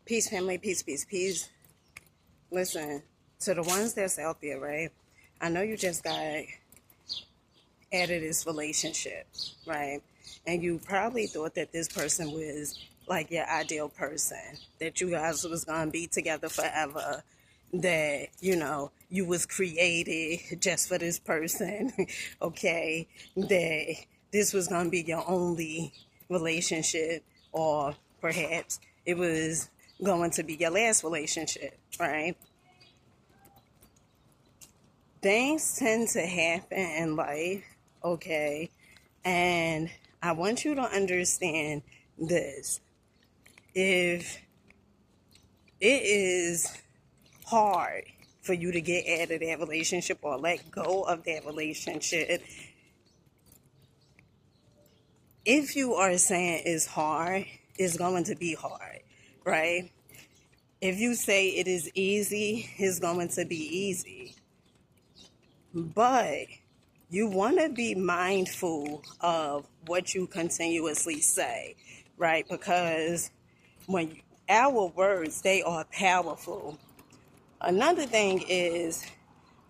Peace, family, peace, peace, peace. Listen, to the ones that's out there, right? I know you just got out of this relationship, right? And you probably thought that this person was like your ideal person, that you guys was gonna be together forever, that you was created just for this person, okay? That this was gonna be your only relationship, or perhaps it was going to be your last relationship, right? Things tend to happen in life, okay? And I want you to understand this. If it is hard for you to get out of that relationship or let go of that relationship, if you are saying it's hard, it's going to be hard, right? If you say it is easy, it's going to be easy. But you want to be mindful of what you continuously say, right? Because when our words, they are powerful. Another thing is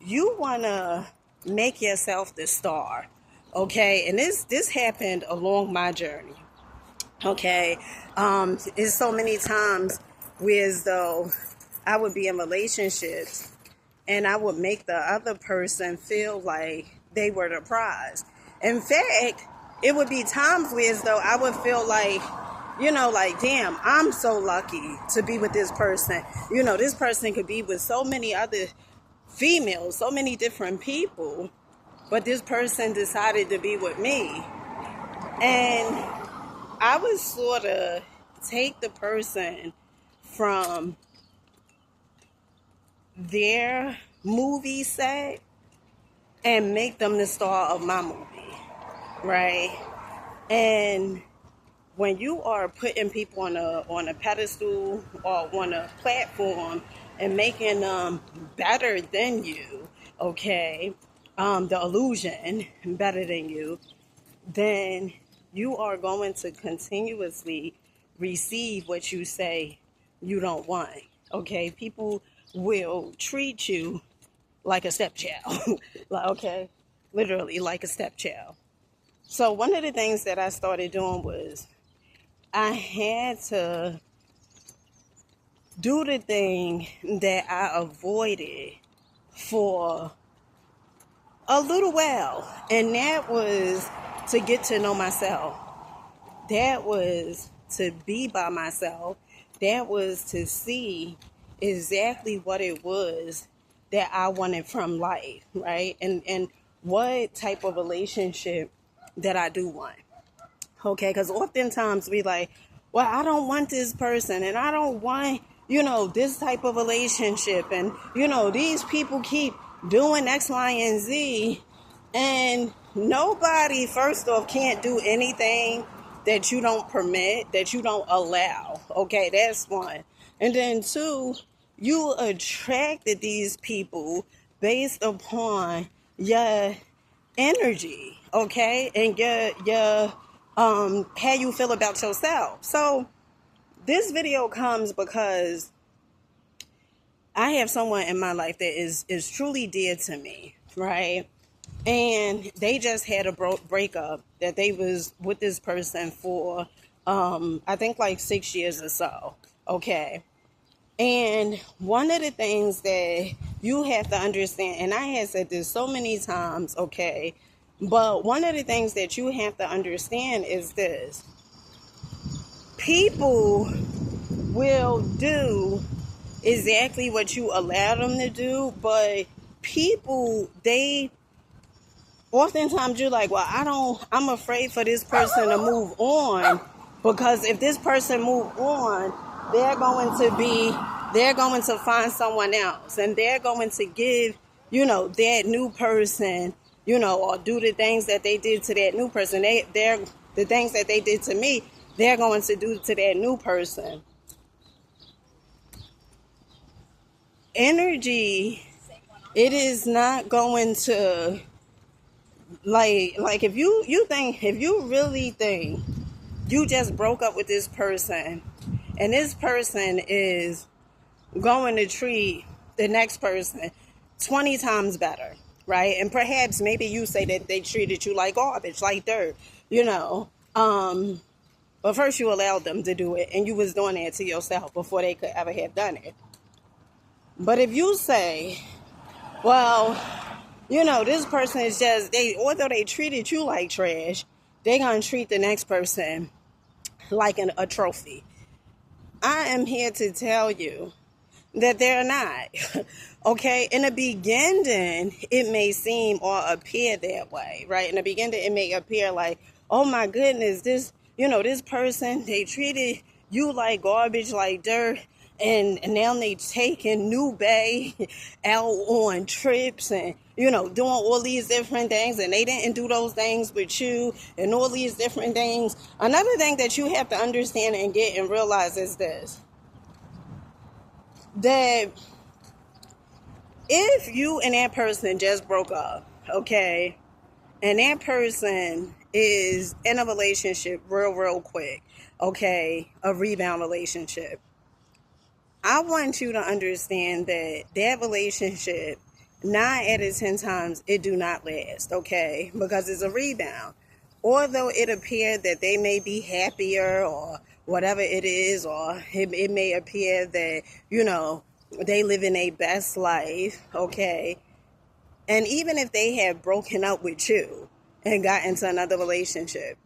you want to make yourself the star, okay? And this happened along my journey, okay? It's so many times where as though I would be in relationships and I would make the other person feel like they were the prize. In fact, it would be times where as though I would feel like, like, damn, I'm so lucky to be with this person. This person could be with so many other females, so many different people, but this person decided to be with me. And I would sort of take the person from their movie set and make them the star of my movie, right? And when you are putting people on a pedestal or on a platform and making them better than you, okay, the illusion better than you, then you are going to continuously receive what you say you don't want, okay? People will treat you like a stepchild, okay? Literally like a stepchild. So one of the things that I started doing was I had to do the thing that I avoided for a little while, and that was to get to know myself. That was to be by myself. That was to see exactly what it was that I wanted from life, right? And what type of relationship that I do want. Okay, because oftentimes we like, well, I don't want this person and I don't want, this type of relationship. And, these people keep doing X, Y, and Z. And nobody, first off, can't do anything that you don't permit, that you don't allow. Okay, that's one. And then two, you attracted these people based upon your energy, okay, and your how you feel about yourself. So this video comes because I have someone in my life that is truly dear to me, right? And they just had a breakup that they was with this person for I think like 6 years or so, okay? And one of the things that you have to understand, and I have said this so many times, okay, but one of the things that you have to understand is this. People will do exactly what you allow them to do, but people, they oftentimes you're like, well, I'm afraid for this person to move on, because if this person move on, they're going to find someone else, and they're going to give, that new person, or do the things that they did to that new person. They're the things that they did to me, they're going to do to that new person. Energy, it is not going to, like if you really think you just broke up with this person and this person is going to treat the next person 20 times better, right? And perhaps maybe you say that they treated you like garbage, like dirt, you know. But first you allowed them to do it, and you was doing that to yourself before they could ever have done it. But if you say, well, this person is just, although they treated you like trash, they're going to treat the next person like a trophy. I am here to tell you that they're not. Okay? In the beginning, it may seem or appear that way, right? In the beginning, it may appear like, oh my goodness, this person, they treated you like garbage, like dirt, and now they taking New Bay out on trips and, doing all these different things, and they didn't do those things with you and all these different things. Another thing that you have to understand and get and realize is this, that if you and that person just broke up, okay, and that person is in a relationship real quick, okay, a rebound relationship, I want you to understand that relationship, 9 out of 10 times, it do not last, okay, because it's a rebound. Although it appeared that they may be happier or whatever it is, or it may appear that, they live in a best life, okay, and even if they have broken up with you and got into another relationship,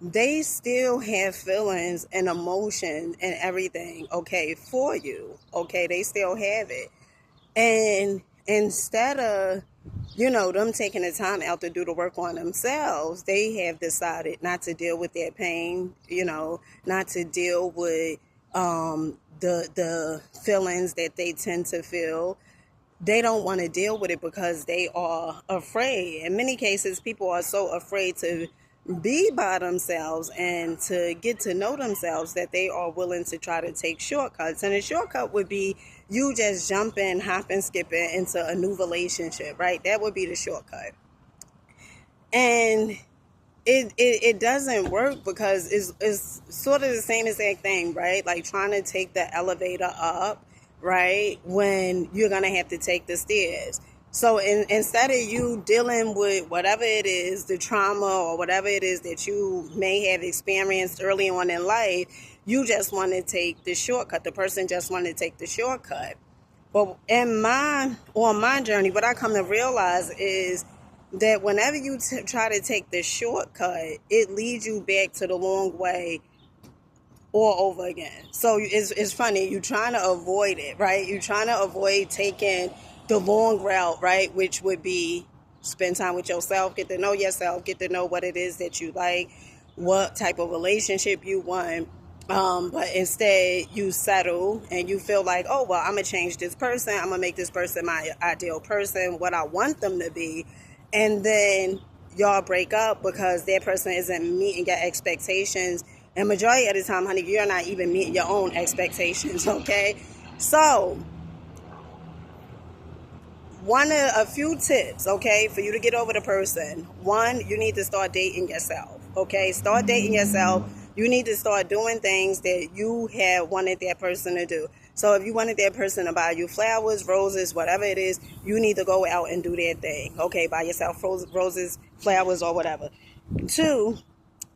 they still have feelings and emotion and everything, okay, for you, okay, they still have it. And instead of, them taking the time out to do the work on themselves, they have decided not to deal with their pain, not to deal with the feelings that they tend to feel. They don't want to deal with it because they are afraid. In many cases, people are so afraid to be by themselves and to get to know themselves that they are willing to try to take shortcuts. And a shortcut would be you just jumping, hopping, skipping into a new relationship, right? That would be the shortcut. And it doesn't work because it's sort of the same exact thing, right? Like trying to take the elevator up, right, when you're going to have to take the stairs. So instead of you dealing with whatever it is, the trauma or whatever it is that you may have experienced early on in life, you just want to take the shortcut. The person just want to take the shortcut. But on my journey, what I come to realize is that whenever you try to take the shortcut, it leads you back to the long way all over again. So it's funny, you're trying to avoid it, right? You're trying to avoid taking the long route, right? Which would be spend time with yourself, get to know yourself, get to know what it is that you like, what type of relationship you want. But instead you settle and you feel like, oh, well, I'm going to change this person. I'm going to make this person my ideal person, what I want them to be. And then y'all break up because that person isn't meeting your expectations. And majority of the time, honey, you're not even meeting your own expectations, okay? So a few tips, okay, for you to get over the person. One, you need to start dating yourself, okay? Start dating yourself. You need to start doing things that you have wanted that person to do. So if you wanted that person to buy you flowers, roses, whatever it is, you need to go out and do that thing, okay? Buy yourself roses, flowers, or whatever. 2,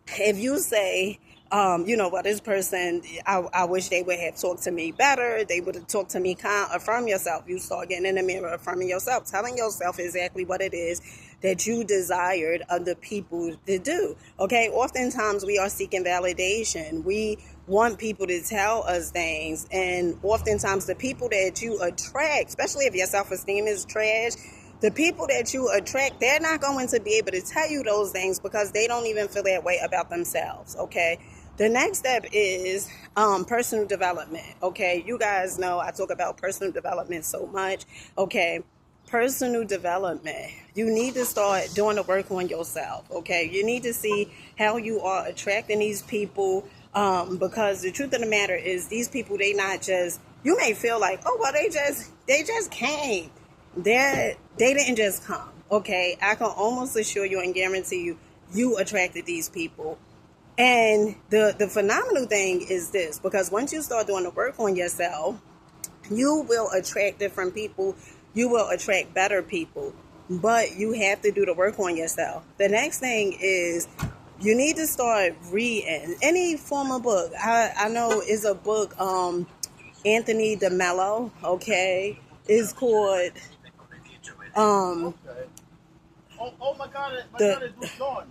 if you say, well, this person, I wish they would have talked to me better. They would have talked to me kind. Affirm yourself. You start getting in the mirror, affirming yourself, telling yourself exactly what it is that you desired other people to do. Okay, oftentimes we are seeking validation. We want people to tell us things, and oftentimes the people that you attract, especially if your self-esteem is trash, the people that you attract, they're not going to be able to tell you those things because they don't even feel that way about themselves, okay? The next step is personal development, okay? You guys know I talk about personal development so much, okay? Personal development. You need to start doing the work on yourself, okay? You need to see how you are attracting these people because the truth of the matter is these people, they not just, you may feel like, oh, well, they just came. They didn't just come, okay? I can almost assure you and guarantee you, you attracted these people. And the phenomenal thing is this, because once you start doing the work on yourself, you will attract different people. You will attract better people. But you have to do the work on yourself. The next thing is you need to start reading any form of book. I know it's a book, Anthony DeMello, okay? It's called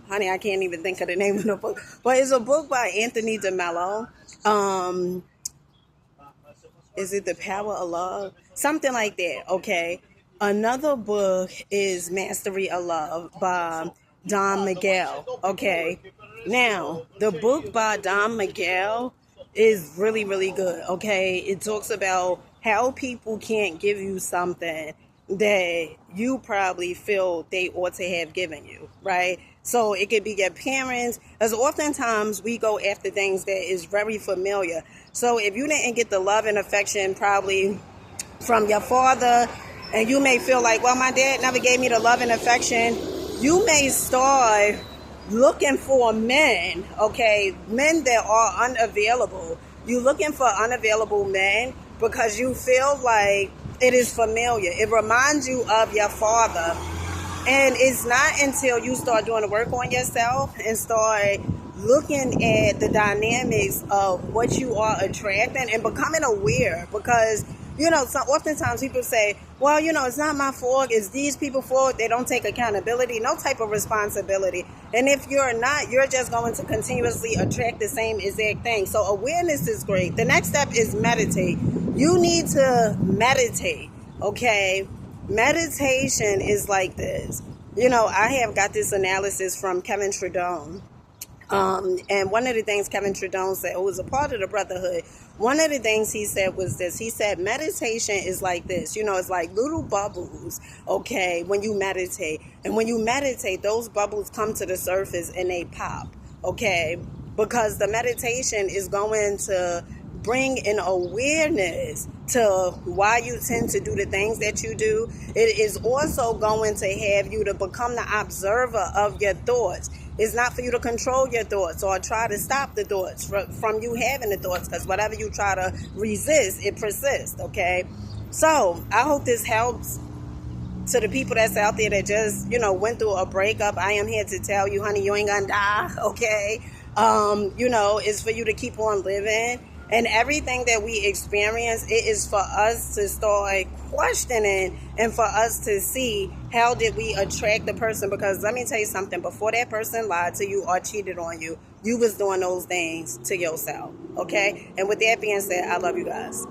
honey, I can't even think of the name of the book. But it's a book by Anthony DeMello. Is it The Power of Love? Something like that, okay? Another book is Mastery of Love by Don Miguel, okay? Now, the book by Don Miguel is really, really good, okay? It talks about how people can't give you something that you probably feel they ought to have given you, right? So it could be your parents, as oftentimes we go after things that is very familiar. So if you didn't get the love and affection probably from your father, and you may feel like, well, my dad never gave me the love and affection, you may start looking for men, okay, men that are unavailable. You're looking for unavailable men because you feel like it is familiar. It reminds you of your father. And it's not until you start doing the work on yourself and start looking at the dynamics of what you are attracting and becoming aware, because so oftentimes people say, well, it's not my fault, it's these people's fault, they don't take accountability, no type of responsibility. And if you're not, you're just going to continuously attract the same exact thing. So awareness is great. The next step is meditate. You need to meditate, okay? Meditation is like this. I have got this analysis from Kevin Tredone. And one of the things Kevin Tredone said, who was a part of the Brotherhood, one of the things he said was this. He said, meditation is like this. It's like little bubbles, okay, when you meditate. And when you meditate, those bubbles come to the surface and they pop, okay? Because the meditation is going to bring an awareness to why you tend to do the things that you do. It is also going to have you to become the observer of your thoughts. It's not for you to control your thoughts or try to stop the thoughts from you having the thoughts, because whatever you try to resist, it persists, okay? So I hope this helps to the people that's out there that just, went through a breakup. I am here to tell you, honey, you ain't gonna die, okay? It's for you to keep on living. And everything that we experience, it is for us to start questioning and for us to see how did we attract the person. Because let me tell you something, before that person lied to you or cheated on you, you was doing those things to yourself, okay? And with that being said, I love you guys.